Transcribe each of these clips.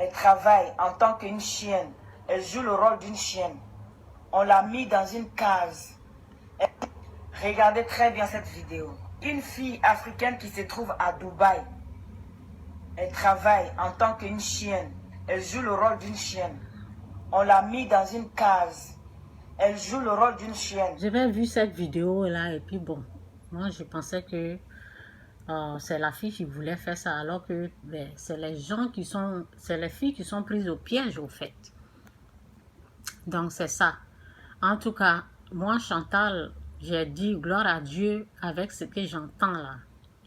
Elle travaille en tant qu'une chienne. Elle joue le rôle d'une chienne. On l'a mis dans une case. Regardez très bien cette vidéo. Une fille africaine qui se trouve à Dubaï. Elle travaille en tant qu'une chienne. Elle joue le rôle d'une chienne. On l'a mis dans une case. Elle joue le rôle d'une chienne. J'avais vu cette vidéo là et puis bon, moi je pensais que c'est la fille qui voulait faire ça alors que ben, c'est les gens qui sont, c'est les filles qui sont prises au piège au fait. Donc c'est ça. En tout cas, moi Chantal, j'ai dit gloire à Dieu avec ce que j'entends là.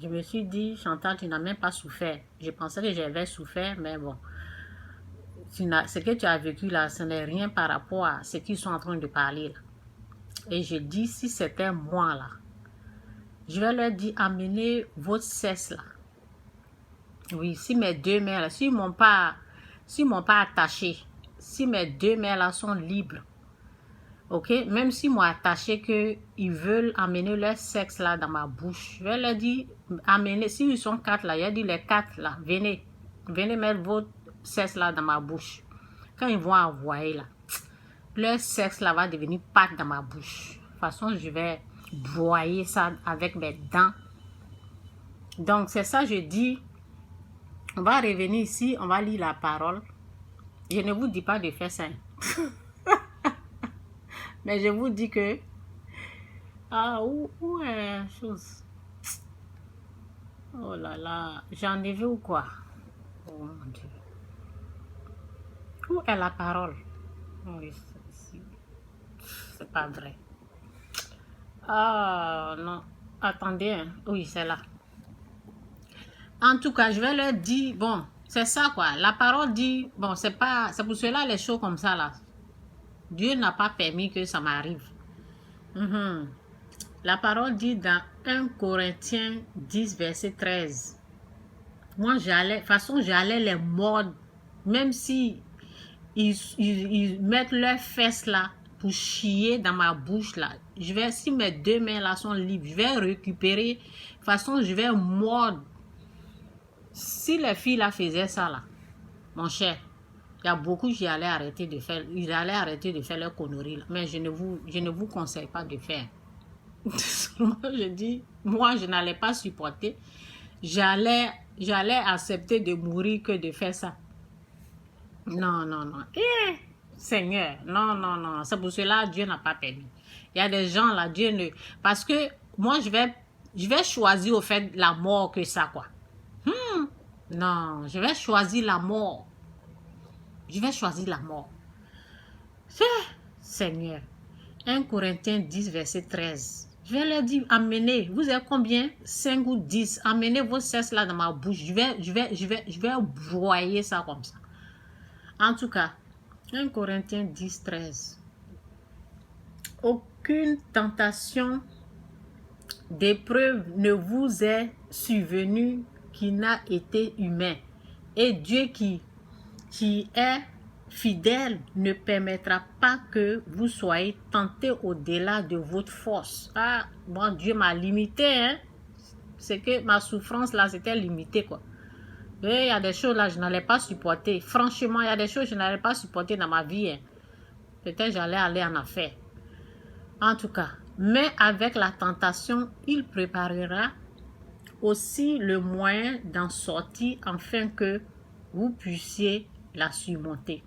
Je me suis dit, Chantal, tu n'as même pas souffert. Je pensais que j'avais souffert, mais bon. Ce que tu as vécu là, ce n'est rien par rapport à ce qu'ils sont en train de parler là. Et je dis, si c'était moi là, je vais leur dire, amenez votre cesse là. Oui, si mes deux mains là, s'ils m'ont pas attaché, si mes deux mains là sont libres, ok, même s'ils m'ont attaché qu'ils veulent amener leur sexe là dans ma bouche, je vais leur dire, amenez, s'ils sont quatre là, il a dit les quatre là, venez mettre votre sexe là dans ma bouche. Quand ils vont envoyer là, leur sexe là va devenir pâte dans ma bouche. De toute façon, je vais broyer ça avec mes dents. Donc, c'est ça, je dis, on va revenir ici, on va lire la parole. Je ne vous dis pas de faire ça. Mais je vous dis que... Ah, où est la chose? Oh là là, j'en ai vu ou quoi? Oh mon Dieu. Où est la parole? Oui, c'est pas vrai. Ah non, attendez, hein. Oui, c'est là. En tout cas, je vais leur dire, bon, c'est ça quoi. La parole dit, bon, c'est pour cela les choses comme ça là. Dieu n'a pas permis que ça m'arrive. La parole dit dans 1 Corinthiens 10, verset 13. Moi, de toute façon, j'allais les mordre, même si ils mettent leurs fesses là pour chier dans ma bouche là. Si mes deux mains là sont libres, je vais récupérer. De toute façon, je vais mordre. Si les filles là faisaient ça là, mon cher, il y a beaucoup qui allaient arrêter de faire, ils allaient arrêter de faire leurs conneries là. Mais je ne vous conseille pas de faire. Je dis, moi je n'allais pas supporter. J'allais accepter de mourir que de faire ça. Non, non, non. Seigneur, non, non, non. C'est pour cela Dieu n'a pas permis. Il y a des gens là, Dieu ne... Parce que moi, je vais choisir au fait la mort que ça, quoi. Non, je vais choisir la mort. Je vais choisir la mort. Seigneur. 1 Corinthiens 10, verset 13. Je vais leur dire, amenez, vous êtes combien? 5 ou 10. Amenez vos cesses là dans ma bouche. Je vais broyer ça comme ça. En tout cas, 1 Corinthiens 10, 13. Aucune tentation d'épreuve ne vous est survenue qui n'a été humain. Et Dieu qui est fidèle ne permettra pas que vous soyez tentés au-delà de votre force. Ah, moi, Dieu m'a limité, hein. C'est que ma souffrance, là, c'était limité, quoi. Et il y a des choses, là, je n'allais pas supporter. Franchement, il y a des choses que je n'allais pas supporter dans ma vie, hein. Peut-être j'allais aller en affaire. En tout cas, mais avec la tentation, il préparera aussi le moyen d'en sortir afin que vous puissiez la surmonter.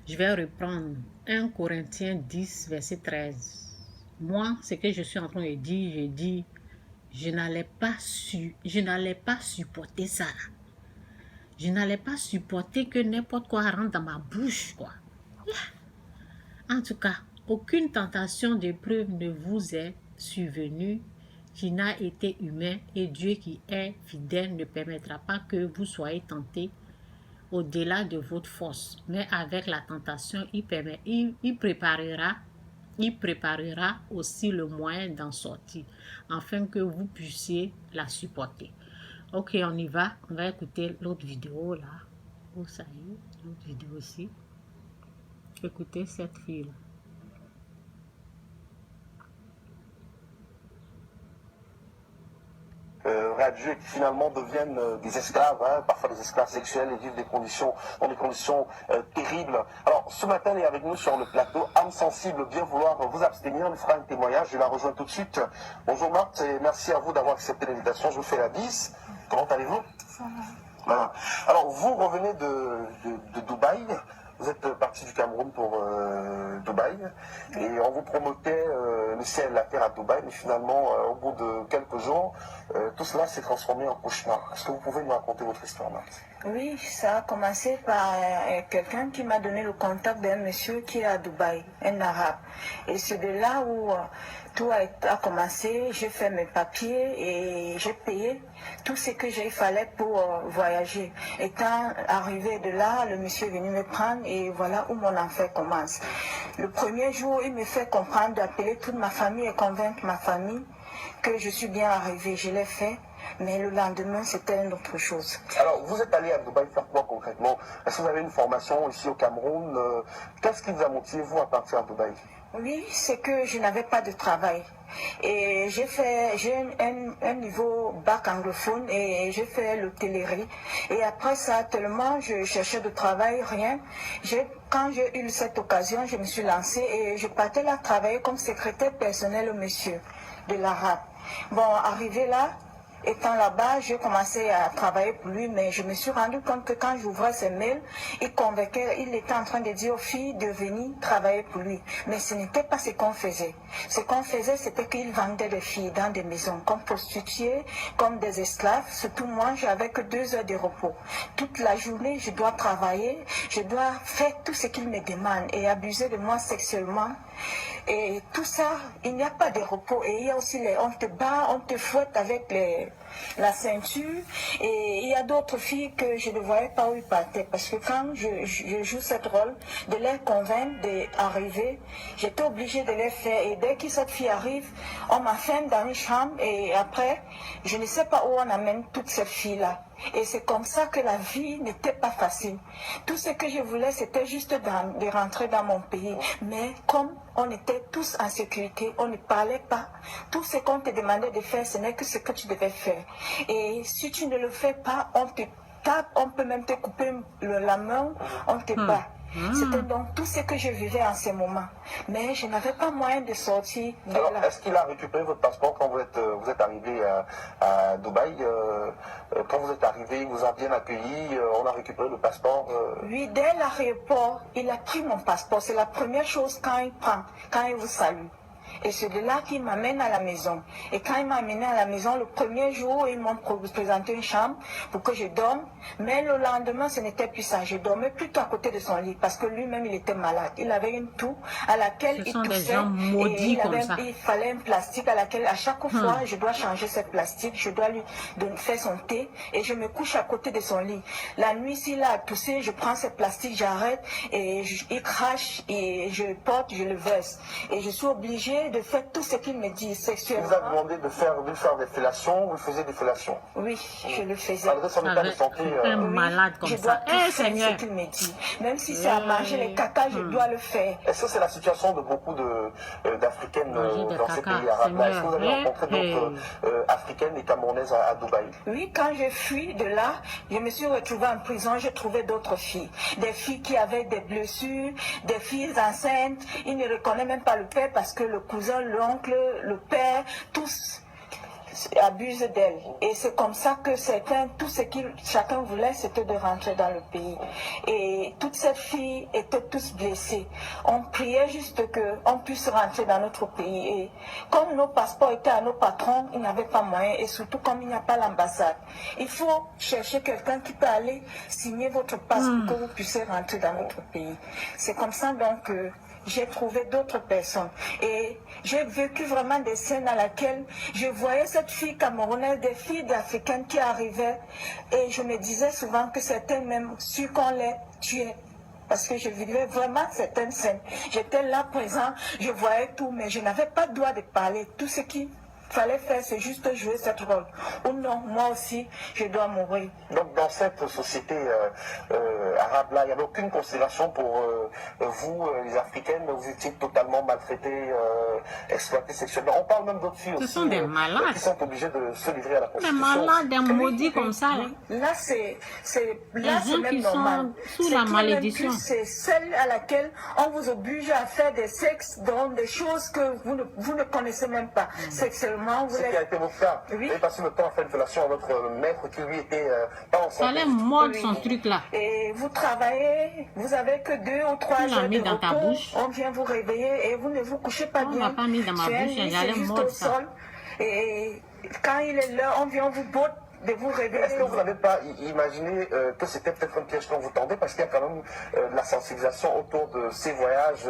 Je vais reprendre 1 Corinthiens 10, verset 13. Moi, ce que je suis en train de dire, je dis, je n'allais pas supporter ça. Je n'allais pas supporter que n'importe quoi rentre dans ma bouche, quoi. En tout cas, aucune tentation d'épreuve ne vous est survenue qui n'a été humain, et Dieu qui est fidèle ne permettra pas que vous soyez tentés au-delà de votre force. Mais avec la tentation, il préparera aussi le moyen d'en sortir, afin que vous puissiez la supporter. Ok, on y va. On va écouter l'autre vidéo là. Oh, ça y est, l'autre vidéo aussi. Écoutez cette fille là. radieux et qui finalement deviennent des esclaves, hein, parfois des esclaves sexuels et vivent dans des conditions terribles. Alors ce matin, elle est avec nous sur le plateau. Âme sensible, bien vouloir vous abstenir, nous fera un témoignage. Je la rejoins tout de suite. Bonjour Marthe et merci à vous d'avoir accepté l'invitation. Je vous fais la bise. Comment allez-vous? Voilà. Alors vous revenez de Dubaï. Vous êtes parti du Cameroun pour Dubaï et on vous promettait le ciel et la terre à Dubaï, mais finalement, au bout de quelques jours, tout cela s'est transformé en cauchemar. Est-ce que vous pouvez nous raconter votre histoire, Marthe? Oui, ça a commencé par quelqu'un qui m'a donné le contact d'un monsieur qui est à Dubaï, un arabe. Et c'est de là où tout a commencé. J'ai fait mes papiers et j'ai payé tout ce que il fallait pour voyager. Étant arrivé de là, le monsieur est venu me prendre et voilà où mon enfer commence. Le premier jour, il me fait comprendre d'appeler toute ma famille et convaincre ma famille que je suis bien arrivée. Je l'ai fait. Mais le lendemain, c'était une autre chose. Alors, vous êtes allé à Dubaï faire quoi concrètement? Est-ce que vous avez une formation ici au Cameroun? Qu'est-ce qui vous a motivé, vous, à partir à Dubaï? Oui, c'est que je n'avais pas de travail. Et j'ai un niveau bac anglophone et j'ai fait l'hôtellerie. Et après ça, tellement je cherchais de travail, rien. Quand j'ai eu cette occasion, je me suis lancée et je partais là travailler comme secrétaire personnel au monsieur de l'arabe. Bon, arrivé là, étant là-bas, j'ai commencé à travailler pour lui, mais je me suis rendu compte que quand j'ouvrais ses mails, il était en train de dire aux filles de venir travailler pour lui. Mais ce n'était pas ce qu'on faisait. Ce qu'on faisait, c'était qu'il vendait des filles dans des maisons, comme prostituées, comme des esclaves. Surtout moi, j'avais que 2 heures de repos. Toute la journée, je dois travailler, je dois faire tout ce qu'il me demande et abuser de moi sexuellement. Et tout ça, il n'y a pas de repos. Et il y a aussi on te bat, on te fouette avec la ceinture. Et il y a d'autres filles que je ne voyais pas où ils partaient. Parce que quand je joue ce rôle, de les convaincre d'arriver, j'étais obligée de les faire. Et dès que cette fille arrive, on m'enferme dans une chambre. Et après, je ne sais pas où on amène toutes ces filles-là. Et c'est comme ça que la vie n'était pas facile. Tout ce que je voulais, c'était juste de rentrer dans mon pays. Mais comme on était tous en sécurité, on ne parlait pas. Tout ce qu'on te demandait de faire, ce n'est que ce que tu devais faire. Et si tu ne le fais pas, on te tape, on peut même te couper la main, on te bat. C'était donc tout ce que je vivais en ce moment. Mais je n'avais pas moyen de sortir de Alors, là. est-ce qu'il a récupéré votre passeport quand vous êtes arrivé à Dubaï? Quand vous êtes arrivé, il vous a bien accueilli, on a récupéré le passeport? Oui, dès l'aéroport, il a pris mon passeport. C'est la première chose quand il prend, quand il vous salue. Et c'est de là qu'il m'amène à la maison. Et quand il m'a amené à la maison, le premier jour, ils m'ont présenté une chambre pour que je dorme. Mais le lendemain, ce n'était plus ça. Je dormais plutôt à côté de son lit parce que lui-même, il était malade. Il avait une toux à laquelle il toussait. Il fallait un plastique à laquelle, à chaque fois, je dois changer ce plastique. Je dois lui faire son thé et je me couche à côté de son lit. La nuit, s'il a toussé, je prends ce plastique, j'arrête et il crache et je porte, je le verse. Et je suis obligée de faire tout ce qu'il me dit sexuellement. Il vous a demandé de faire des fellations, vous faisiez des fellations? Oui, je le faisais. Malgré son état de santé. Un malade comme je ça. dois tout faire ce qu'il me dit. Même si c'est à manger les caca, je dois le faire. Est-ce que c'est la situation de beaucoup d'Africaines dans ces pays arabes? Est-ce que vous avez rencontré d'autres Africaines et Camerounaises à Dubaï? Oui, quand je fuis de là, je me suis retrouvée en prison, j'ai trouvé d'autres filles. Des filles qui avaient des blessures, des filles enceintes. Ils ne reconnaissent même pas le père parce que le cousin, l'oncle, le père, tous abusent d'elle. Et c'est comme ça que tout ce que chacun voulait, c'était de rentrer dans le pays. Et toutes ces filles étaient tous blessées. On priait juste qu'on puisse rentrer dans notre pays. Et comme nos passeports étaient à nos patrons, ils n'avaient pas moyen. Et surtout comme il n'y a pas l'ambassade. Il faut chercher quelqu'un qui peut aller signer votre passe pour que vous puissiez rentrer dans notre pays. C'est comme ça donc que j'ai trouvé d'autres personnes. Et j'ai vécu vraiment des scènes à laquelle je voyais cette fille camerounaise, des filles africaines qui arrivaient. Et je me disais souvent que c'était même sûr qu'on les tuait. Parce que je vivais vraiment certaines scènes. J'étais là présent, je voyais tout, mais je n'avais pas le droit de parler. Tout ce qui fallait faire, c'est juste jouer cette rôle. Ou non, moi aussi, je dois mourir. Donc dans cette société arabe-là, il n'y avait aucune considération pour vous, les Africaines, vous étiez totalement maltraitées, exploitées sexuellement. On parle même d'autres filles aussi. Ce sont des malades. Qui sont obligées de se livrer à la Des prostitution. malades, des maudits comme ça. Là. Là, c'est gens même qui normal. sont sous la malédiction. C'est celle à laquelle on vous oblige à faire des sexes dans des choses que vous ne connaissez même pas. Sexuellement, vous Ce qui a été votre cas. Oui. Vous avez passé le temps à faire une fellation à votre maître qui lui était pas en Ça santé. allait mordre son truc là. Et vous travaillez, vous avez que 2 ou 3 Tu l'as heures mis de dans ta repos, bouche. on vient vous réveiller et vous ne vous couchez pas On bien. m'a pas mis dans ma Sur un bouche, lit, j'allais c'est juste mordre au ça. sol. Et quand il est l'heure, on vient vous botte de vous réveiller. Est-ce que vous n'avez pas imaginé que c'était peut-être un piège qu'on vous tendait parce qu'il y a quand même de la sensibilisation autour de ces voyages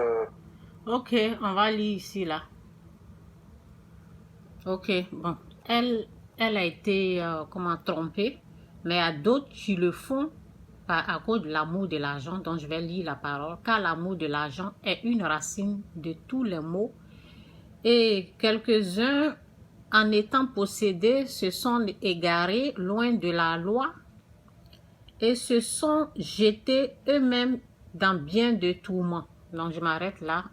Ok, on va lire ici là. Ok, bon. Elle a été comment trompée, mais il y a d'autres qui le font à cause de l'amour de l'argent, dont je vais lire la parole, car l'amour de l'argent est une racine de tous les maux, et quelques-uns, en étant possédés, se sont égarés loin de la loi et se sont jetés eux-mêmes dans bien de tourments. Donc je m'arrête là.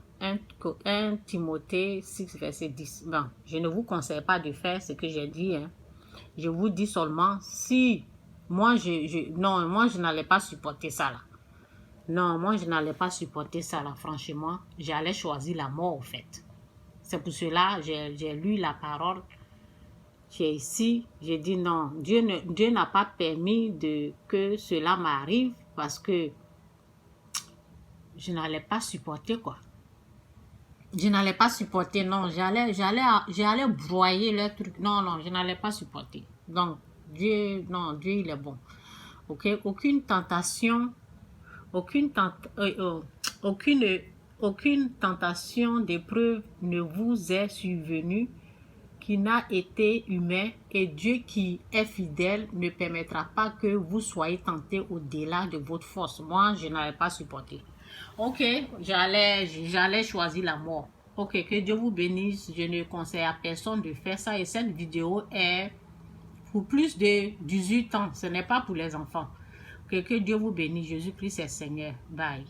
1 Timothée 6, verset 10. Bon, je ne vous conseille pas de faire ce que j'ai dit. Hein. Je vous dis seulement si moi, moi, je n'allais pas supporter ça là. Non, moi, je n'allais pas supporter ça là. Franchement, j'allais choisir la mort au fait. C'est pour cela que j'ai lu la parole qui est ici. J'ai dit non, Dieu n'a pas permis que cela m'arrive parce que je n'allais pas supporter quoi. Je n'allais pas supporter, non, j'allais broyer le truc. Non, je n'allais pas supporter. Donc, Dieu, il est bon. Ok, aucune tentation d'épreuve ne vous est survenue qui n'a été humain, et Dieu qui est fidèle ne permettra pas que vous soyez tentés au-delà de votre force. Moi, je n'allais pas supporter. Ok, j'allais choisir la mort. Ok, que Dieu vous bénisse. Je ne conseille à personne de faire ça. Et cette vidéo est pour plus de 18 ans. Ce n'est pas pour les enfants. Ok, que Dieu vous bénisse. Jésus-Christ est Seigneur. Bye.